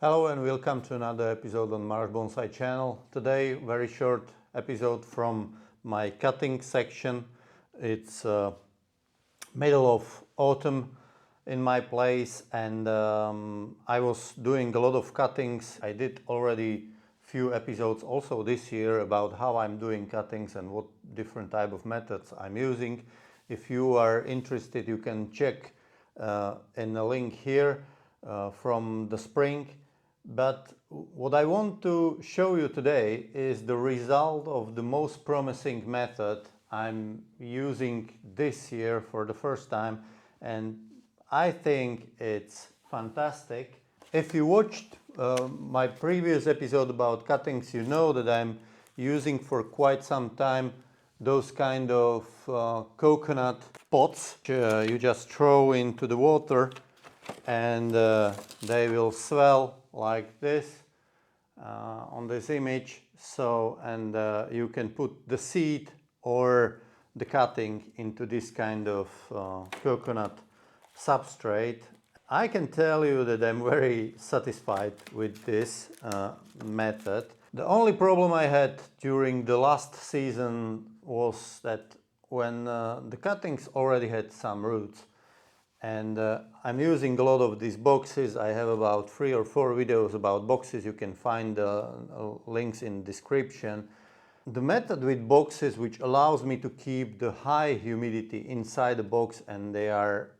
Hello and welcome to another episode on Mars Bonsai channel. Today, very short episode from my cutting section. It's middle of autumn in my place, and I was doing a lot of cuttings. I did already few episodes also this year about how I'm doing cuttings and what different type of methods I'm using. If you are interested, you can check in the link here from the spring. But what I want to show you today is the result of the most promising method I'm using this year for the first time, and I think it's fantastic. If you watched my previous episode about cuttings, you know that I'm using for quite some time those kind of coconut pots you just throw into the water, and they will swell like this on this image. So, and you can put the seed or the cutting into this kind of coconut substrate. I can tell you that I'm very satisfied with this method. The only problem I had during the last season was that when the cuttings already had some roots, and I'm using a lot of these boxes. I have about 3 or 4 videos about boxes. You can find links in description. The method with boxes, which allows me to keep the high humidity inside the box, and they are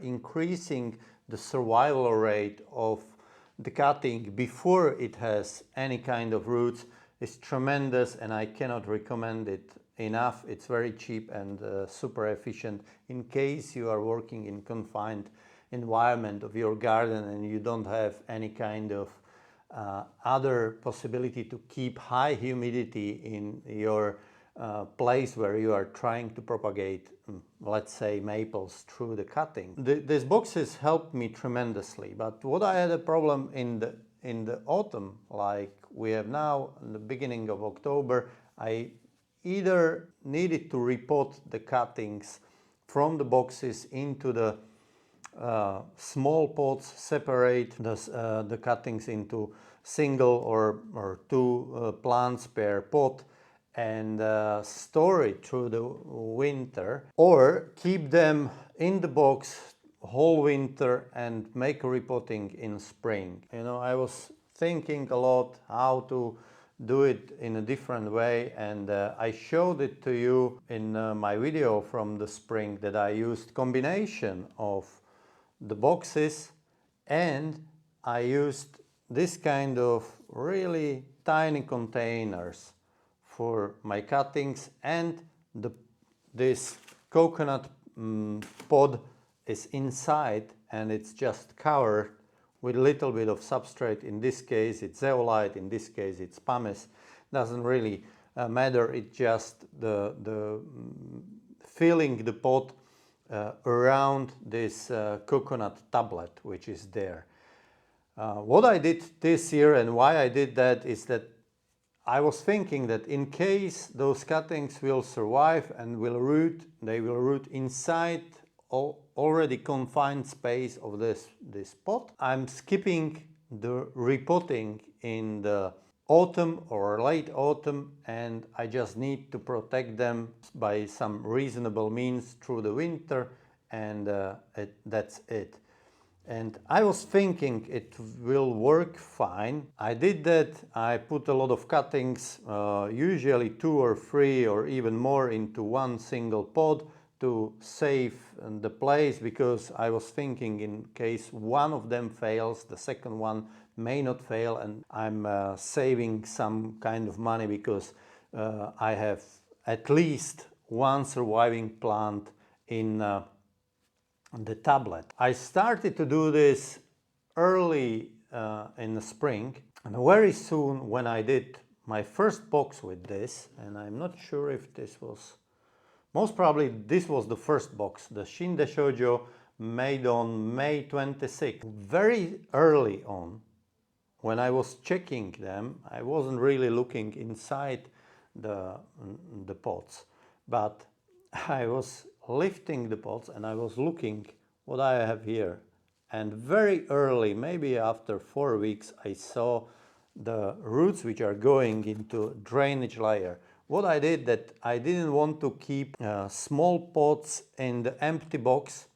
increasing the survival rate of the cutting before it has any kind of roots, is tremendous, and I cannot recommend it enough. It's very cheap and super efficient in case you are working in confined environment of your garden and you don't have any kind of other possibility to keep high humidity in your place where you are trying to propagate, let's say, maples through the cutting. These boxes helped me tremendously, but what I had a problem in the autumn, like we have now in the beginning of October, I either needed to repot the cuttings from the boxes into the small pots, separate the cuttings into single or 2 plants per pot, and store it through the winter, or keep them in the box whole winter and make repotting in spring. You know, I was thinking a lot how to do it in a different way, and I showed it to you in my video from the spring, that I used combination of the boxes, and I used this kind of really tiny containers for my cuttings, and this coconut pod is inside, and it's just covered with a little bit of substrate. In this case it's zeolite, in this case it's pumice. Doesn't really matter, it's just the filling the pot around this coconut tablet which is there. What I did this year and why I did that is that I was thinking that in case those cuttings will survive and will root, they will root inside already confined space of this pot. I'm skipping the repotting in the autumn or late autumn, and I just need to protect them by some reasonable means through the winter, and that's it. And I was thinking it will work fine. I did that. I put a lot of cuttings, usually 2 or 3 or even more, into one single pod to save the place, because I was thinking in case one of them fails, the second one may not fail, and I'm saving some kind of money, because I have at least one surviving plant in the tablet. I started to do this early in the spring, and very soon when I did my first box with this, and I'm not sure if this was, most probably this was the first box, the Shinde Shoujo, made on May 26th. Very early on, when I was checking them, I wasn't really looking inside the pots, but I was lifting the pots and I was looking what I have here. and very early, maybe after 4 weeks, I saw the roots which are going into drainage layer. What I did, that I didn't want to keep small pots in the empty box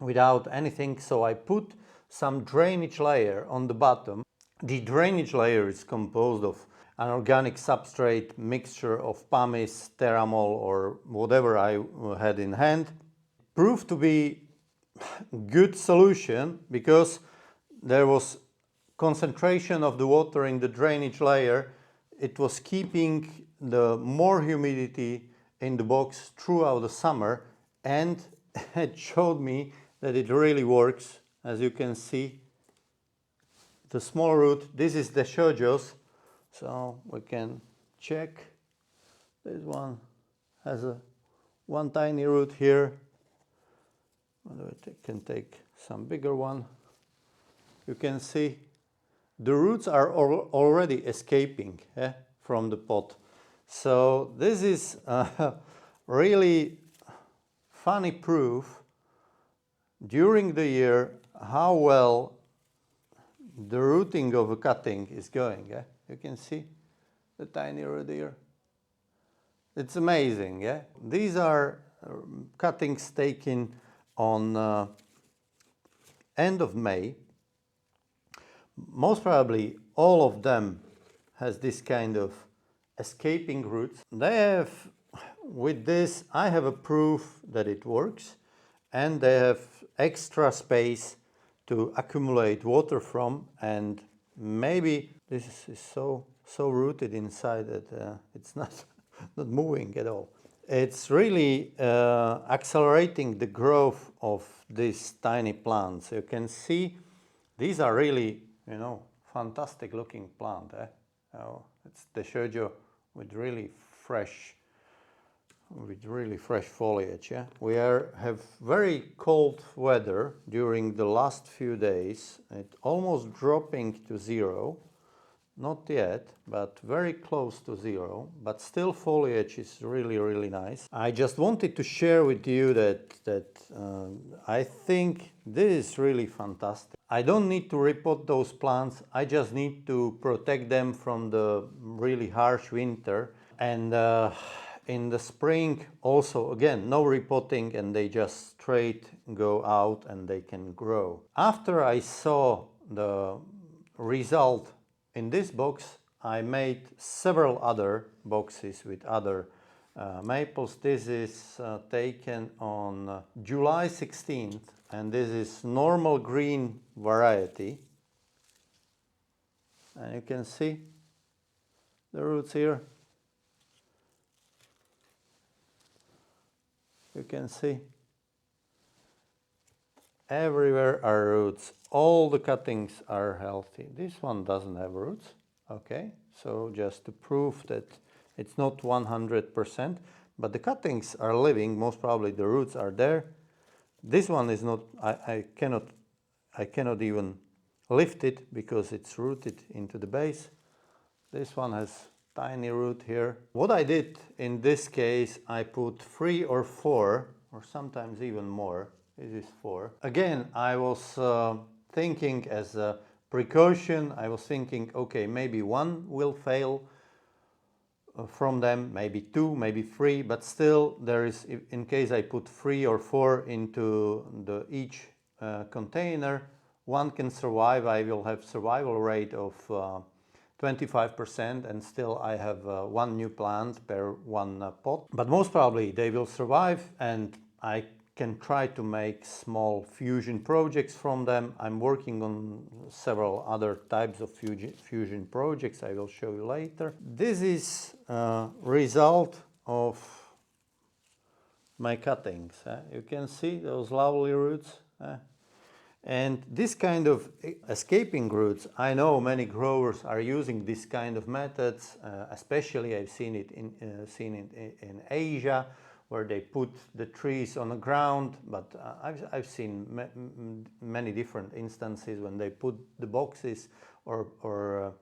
without anything, so I put some drainage layer on the bottom. The drainage layer is composed of an organic substrate mixture of pumice, terramol, or whatever I had in hand. Proved to be good solution because there was concentration of the water in the drainage layer. It was keeping the more humidity in the box throughout the summer, and it showed me that it really works. As you can see, the small root, this is the shojos, so we can check. This one has one tiny root here. I can take some bigger one. You can see the roots are already escaping from the pot. So this is really funny proof during the year how well the rooting of a cutting is going. You can see the tiny root here. It's amazing. These are cuttings taken on end of May. Most probably all of them has this kind of escaping roots. They have, with this, I have a proof that it works, and they have extra space to accumulate water from, and maybe this is so rooted inside that it's not moving at all. It's really accelerating the growth of these tiny plants. You can see these are really, fantastic looking plant. It's the shojo with really fresh foliage. We have very cold weather during the last few days. It almost dropping to zero. Not yet, but very close to zero, but still foliage is really nice. I just wanted to share with you that I think this is really fantastic. I don't need to repot those plants, I just need to protect them from the really harsh winter. And in the spring also, again, no repotting, and they just straight go out and they can grow. After I saw the result in this box, I made several other boxes with other maples. This is taken on July 16th, and this is normal green variety. And you can see the roots here. You can see everywhere are roots. All the cuttings are healthy. This one doesn't have roots. Okay, so just to prove that it's not 100%, but the cuttings are living. Most probably the roots are there. This one is not. I cannot even lift it because it's rooted into the base. This one has tiny root here. What I did in this case, I put 3 or 4, or sometimes even more. This is 4. Again, I was thinking as a precaution, I was thinking, okay, maybe 1 will fail from them, maybe 2, maybe 3, but still there is, in case I put 3 or 4 into each container, 1 can survive. I will have survival rate of 25%, and still I have 1 new plant per 1 pot. But most probably they will survive, and I can try to make small fusion projects from them. I'm working on several other types of fusion projects. I will show you later. This is a result of my cuttings. You can see those lovely roots. And this kind of escaping roots, I know many growers are using this kind of methods, especially I've seen it in Asia, where they put the trees on the ground, but I've seen many different instances when they put the boxes or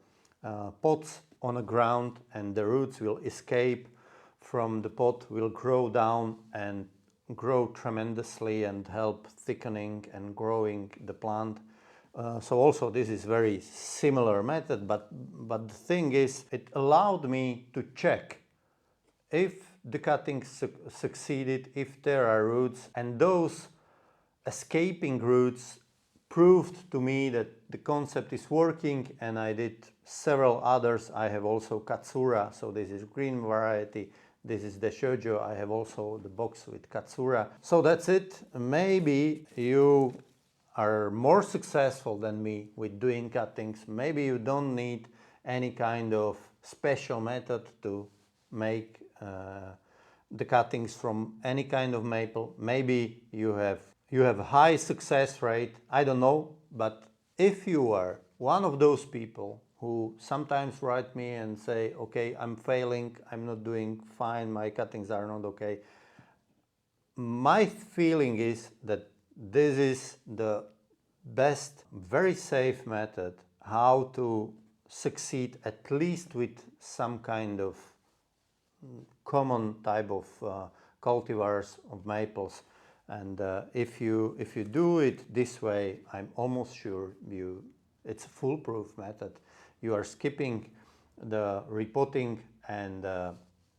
pots on the ground, and the roots will escape from the pot, will grow down and grow tremendously and help thickening and growing the plant. So also this is very similar method, but the thing is, it allowed me to check if the cutting succeeded, if there are roots, and those escaping roots proved to me that the concept is working, and I did several others. I have also Katsura, so this is green variety. This is the Shoujo. I have also the box with Katsura. So that's it. Maybe you are more successful than me with doing cuttings. Maybe you don't need any kind of special method to make the cuttings from any kind of maple. Maybe you have a high success rate, I don't know, but if you are one of those people who sometimes write me and say, okay, I'm failing, I'm not doing fine, my cuttings are not okay, my feeling is that this is the best, very safe method how to succeed at least with some kind of common type of cultivars of maples. And if you do it this way, I'm almost sure it's a foolproof method. You are skipping the repotting, and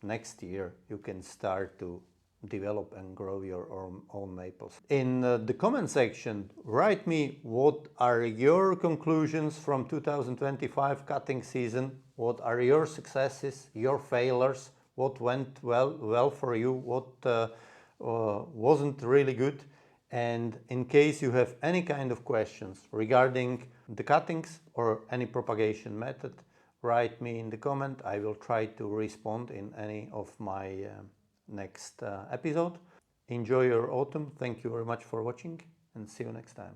next year you can start to develop and grow your own maples. In the comment section, write me what are your conclusions from 2025 cutting season, what are your successes, your failures, what went well for you, what wasn't really good. And in case you have any kind of questions regarding the cuttings or any propagation method, write me in the comment. I will try to respond in any of my next episode. Enjoy your autumn. Thank you very much for watching, and see you next time.